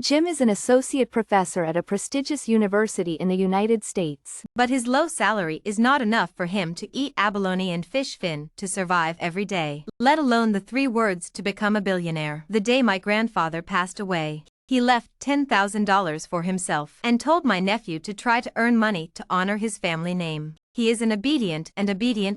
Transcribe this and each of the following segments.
Jim is an associate professor at a prestigious university in the United States. But his low salary is not enough for him to eat abalone and fish fin to survive every day, let alone the 3 words to become a billionaire. The day my grandfather passed away, he left $10,000 for himself and told my nephew to try to earn money to honor his family name. He is an obedient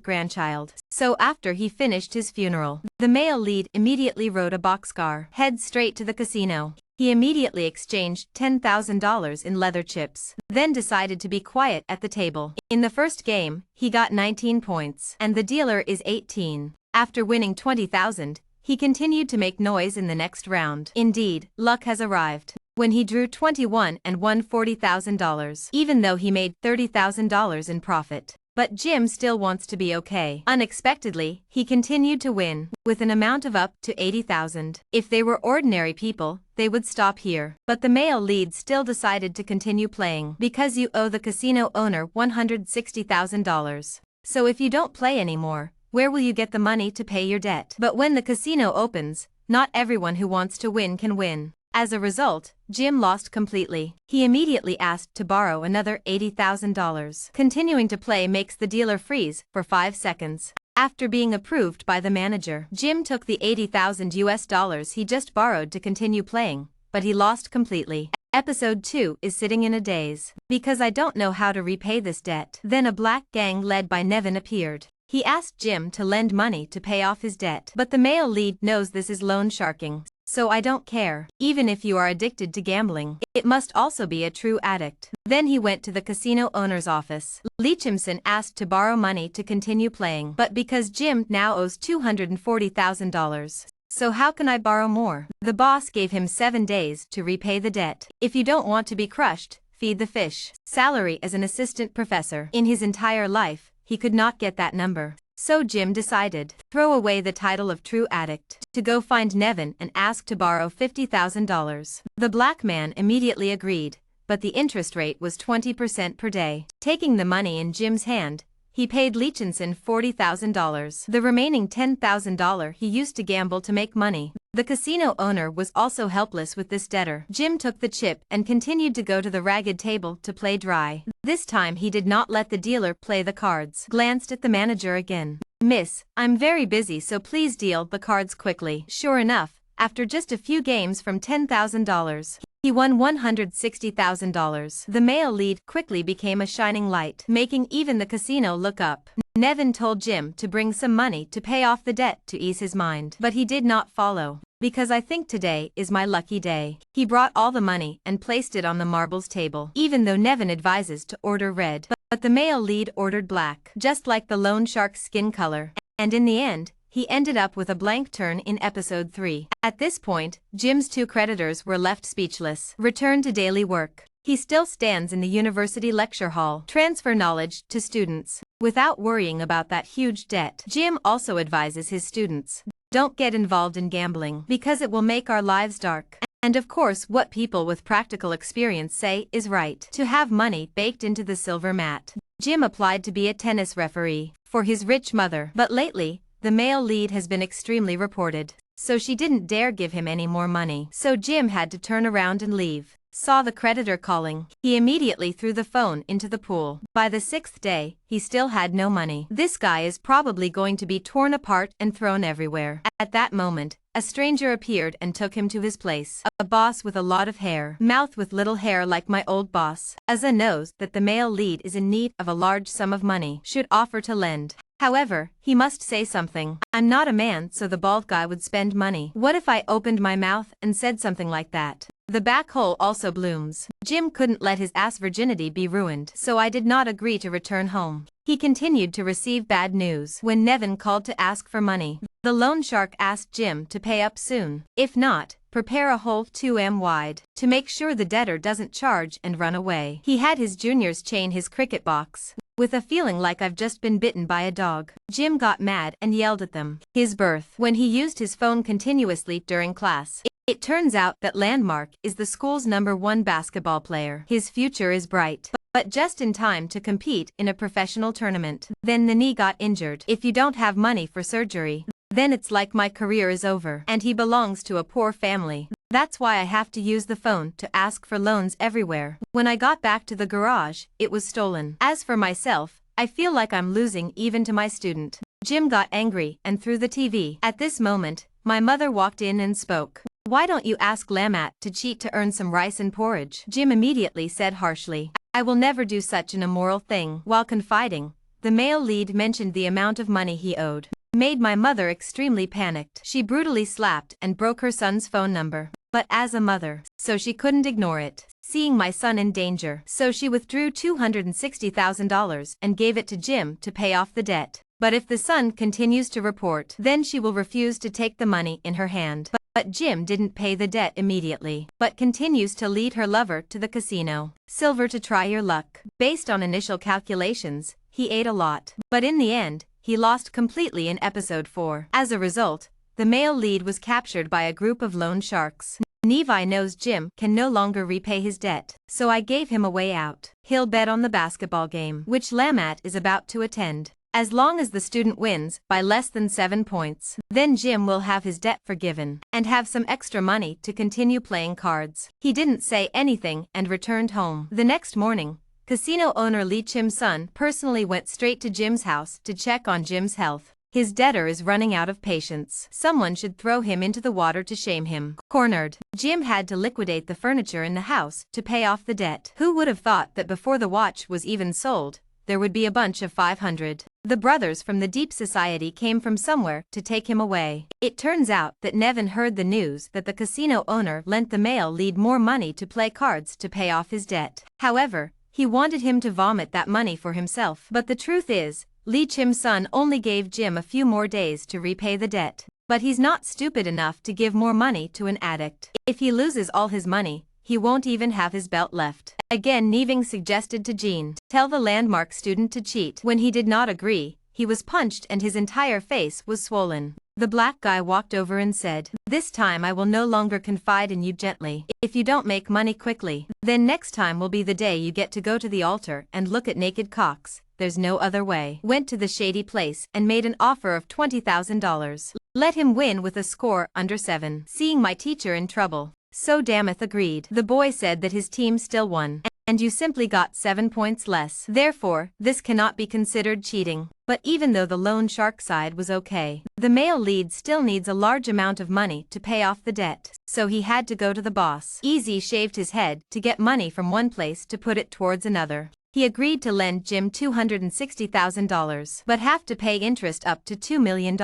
grandchild. So after he finished his funeral, the male lead immediately rode a boxcar, head straight to the casino. He immediately exchanged $10,000 in leather chips, then decided to be quiet at the table. In the first game, he got 19 points, and the dealer is 18. After winning 20,000, he continued to make noise in the next round. Indeed, luck has arrived, when he drew 21 and won $40,000, even though he made $30,000 in profit. But Jim still wants to be okay. Unexpectedly, he continued to win, with an amount of up to 80,000. If they were ordinary people, they would stop here. But the male lead still decided to continue playing, because you owe the casino owner $160,000. So if you don't play anymore, where will you get the money to pay your debt? But when the casino opens, not everyone who wants to win can win. As a result, Jim lost completely. He immediately asked to borrow another $80,000. Continuing to play makes the dealer freeze for 5 seconds. After being approved by the manager, Jim took the $80,000 he just borrowed to continue playing, but he lost completely. Episode 2 is sitting in a daze, because I don't know how to repay this debt. Then a black gang led by Nevin appeared. He asked Jim to lend money to pay off his debt. But the male lead knows this is loan sharking. So I don't care. Even if you are addicted to gambling, it must also be a true addict. Then he went to the casino owner's office. Leachimson asked to borrow money to continue playing, but because Jim now owes $240,000. So how can I borrow more? The boss gave him 7 days to repay the debt. If you don't want to be crushed, feed the fish. Salary as an assistant professor. In his entire life, he could not get that number. So Jim decided, throw away the title of true addict, to go find Nevin and ask to borrow $50,000. The black man immediately agreed, but the interest rate was 20% per day. Taking the money in Jim's hand, he paid Leachinson $40,000. The remaining $10,000 he used to gamble to make money. The casino owner was also helpless with this debtor. Jim took the chip and continued to go to the ragged table to play dry. This time he did not let the dealer play the cards. Glanced at the manager again. Miss, I'm very busy, so please deal the cards quickly. Sure enough, after just a few games from $10,000, he won $160,000. The male lead quickly became a shining light, making even the casino look up. Nevin told Jim to bring some money to pay off the debt to ease his mind. But he did not follow. Because I think today is my lucky day. He brought all the money and placed it on the marbles table. Even though Nevin advises to order red, but the male lead ordered black, just like the loan shark's skin color. And in the end, he ended up with a blank turn in episode 3. At this point, Jim's 2 creditors were left speechless. Return to daily work. He still stands in the university lecture hall, transfer knowledge to students, without worrying about that huge debt. Jim also advises his students, don't get involved in gambling, because it will make our lives dark. And of course what people with practical experience say is right. To have money baked into the silver mat. Jim applied to be a tennis referee, for his rich mother. But lately, the male lead has been extremely reported, so she didn't dare give him any more money. So Jim had to turn around and leave. Saw the creditor calling. He immediately threw the phone into the pool. By the 6th day, he still had no money. This guy is probably going to be torn apart and thrown everywhere. At that moment, a stranger appeared and took him to his place. A boss with a lot of hair, mouth with little hair like my old boss. Asa knows that the male lead is in need of a large sum of money, should offer to lend. However, he must say something. I'm not a man, so the bald guy would spend money. What if I opened my mouth and said something like that? The back hole also blooms. Jim couldn't let his ass virginity be ruined, so I did not agree to return home. He continued to receive bad news. When Nevin called to ask for money, the loan shark asked Jim to pay up soon. If not, prepare a hole 2 m wide, to make sure the debtor doesn't charge and run away. He had his juniors chain his cricket box, with a feeling like I've just been bitten by a dog. Jim got mad and yelled at them. His birth. When he used his phone continuously during class, it turns out that Landmark is the school's #1 basketball player. His future is bright, but just in time to compete in a professional tournament. Then the knee got injured. If you don't have money for surgery, then it's like my career is over. And he belongs to a poor family. That's why I have to use the phone to ask for loans everywhere. When I got back to the garage, it was stolen. As for myself, I feel like I'm losing even to my student. Jim got angry and threw the TV. At this moment, my mother walked in and spoke. Why don't you ask Lamat to cheat to earn some rice and porridge? Jim immediately said harshly. I will never do such an immoral thing. While confiding, the male lead mentioned the amount of money he owed. Made my mother extremely panicked. She brutally slapped and broke her son's phone number. But as a mother, so she couldn't ignore it. Seeing my son in danger, so she withdrew $260,000 and gave it to Jim to pay off the debt. But if the son continues to report, then she will refuse to take the money in her hand. But Jim didn't pay the debt immediately, but continues to lead her lover to the casino. Silver to try your luck. Based on initial calculations, he ate a lot. But in the end, he lost completely in episode 4. As a result, the male lead was captured by a group of loan sharks. Nevi knows Jim can no longer repay his debt, so I gave him a way out. He'll bet on the basketball game, which Lamat is about to attend. As long as the student wins by less than 7 points, then Jim will have his debt forgiven and have some extra money to continue playing cards. He didn't say anything and returned home. The next morning, casino owner Lee Chim's son personally went straight to Jim's house to check on Jim's health. His debtor is running out of patience. Someone should throw him into the water to shame him. Cornered, Jim had to liquidate the furniture in the house to pay off the debt. Who would have thought that before the watch was even sold, there would be a bunch of 500. The brothers from the deep society came from somewhere to take him away. It turns out that Nevin heard the news that the casino owner lent the male lead more money to play cards to pay off his debt. However, he wanted him to vomit that money for himself. But the truth is, Lee Chim's son only gave Jim a few more days to repay the debt. But he's not stupid enough to give more money to an addict. If he loses all his money, he won't even have his belt left. Again, Neving suggested to Jean, tell the landmark student to cheat. When he did not agree, he was punched and his entire face was swollen. The black guy walked over and said, this time I will no longer confide in you gently. If you don't make money quickly, then next time will be the day you get to go to the altar and look at naked cocks. There's no other way. Went to the shady place and made an offer of $20,000. Let him win with a score under 7. Seeing my teacher in trouble, so Damath agreed. The boy said that his team still won, and you simply got 7 points less. Therefore, this cannot be considered cheating. But even though the loan shark side was okay, the male lead still needs a large amount of money to pay off the debt. So he had to go to the boss. Easy shaved his head to get money from one place to put it towards another. He agreed to lend Jim $260,000, but have to pay interest up to $2 million.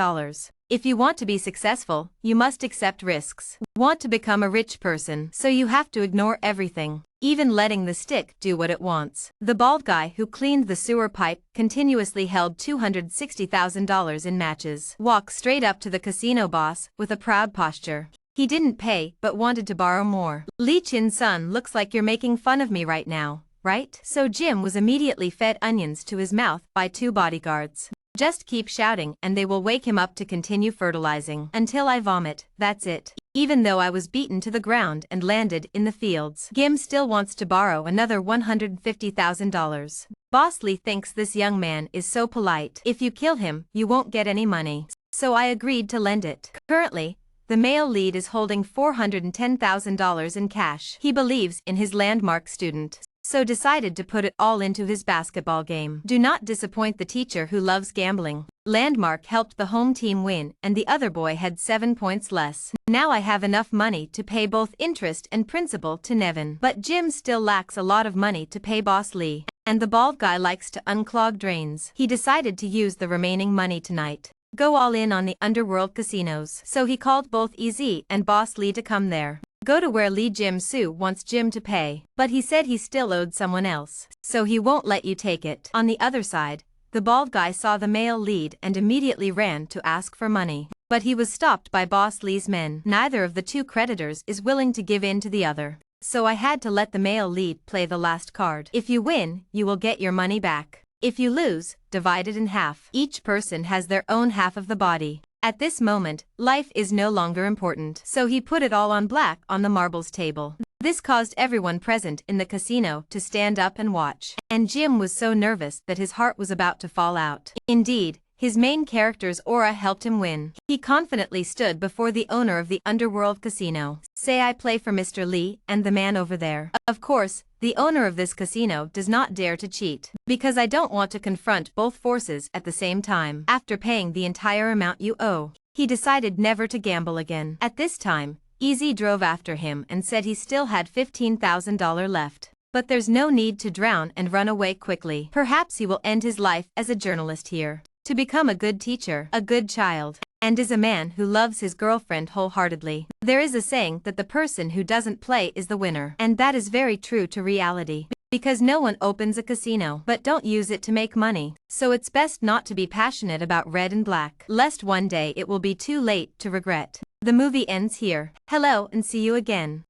If you want to be successful, you must accept risks. Want to become a rich person, so you have to ignore everything, even letting the stick do what it wants. The bald guy who cleaned the sewer pipe continuously held $260,000 in matches. Walked straight up to the casino boss with a proud posture. He didn't pay but wanted to borrow more. Lee Chin's son looks like you're making fun of me right now, right? So Jim was immediately fed onions to his mouth by 2 bodyguards. Just keep shouting and they will wake him up to continue fertilizing. Until I vomit, that's it. Even though I was beaten to the ground and landed in the fields. Jim still wants to borrow another $150,000. Boss Lee thinks this young man is so polite. If you kill him, you won't get any money. So I agreed to lend it. Currently, the male lead is holding $410,000 in cash. He believes in his landmark student, so decided to put it all into his basketball game. Do not disappoint the teacher who loves gambling. Landmark helped the home team win and the other boy had 7 points less. Now I have enough money to pay both interest and principal to Nevin. But Jim still lacks a lot of money to pay Boss Lee. And the bald guy likes to unclog drains. He decided to use the remaining money tonight. Go all in on the underworld casinos. So he called both EZ and Boss Lee to come there. Go to where Lee Jim Soo wants Jim to pay, but he said he still owed someone else, so he won't let you take it. On the other side, the bald guy saw the male lead and immediately ran to ask for money. But he was stopped by Boss Lee's men. Neither of the 2 creditors is willing to give in to the other. So I had to let the male lead play the last card. If you win, you will get your money back. If you lose, divide it in half. Each person has their own half of the body. At this moment, life is no longer important. So he put it all on black on the marbles table. This caused everyone present in the casino to stand up and watch. And Jim was so nervous that his heart was about to fall out. Indeed, His main character's aura helped him win. He confidently stood before the owner of the underworld casino. "Say I play for Mr. Lee and the man over there." Of course, the owner of this casino does not dare to cheat, because I don't want to confront both forces at the same time. After paying the entire amount you owe, he decided never to gamble again. At this time, Easy drove after him and said he still had $15,000 left. But there's no need to drown and run away quickly. Perhaps he will end his life as a journalist here, to become a good teacher, a good child, and is a man who loves his girlfriend wholeheartedly. There is a saying that the person who doesn't play is the winner, and that is very true to reality. Because no one opens a casino but don't use it to make money, so it's best not to be passionate about red and black, lest one day it will be too late to regret. The movie ends here. Hello and see you again.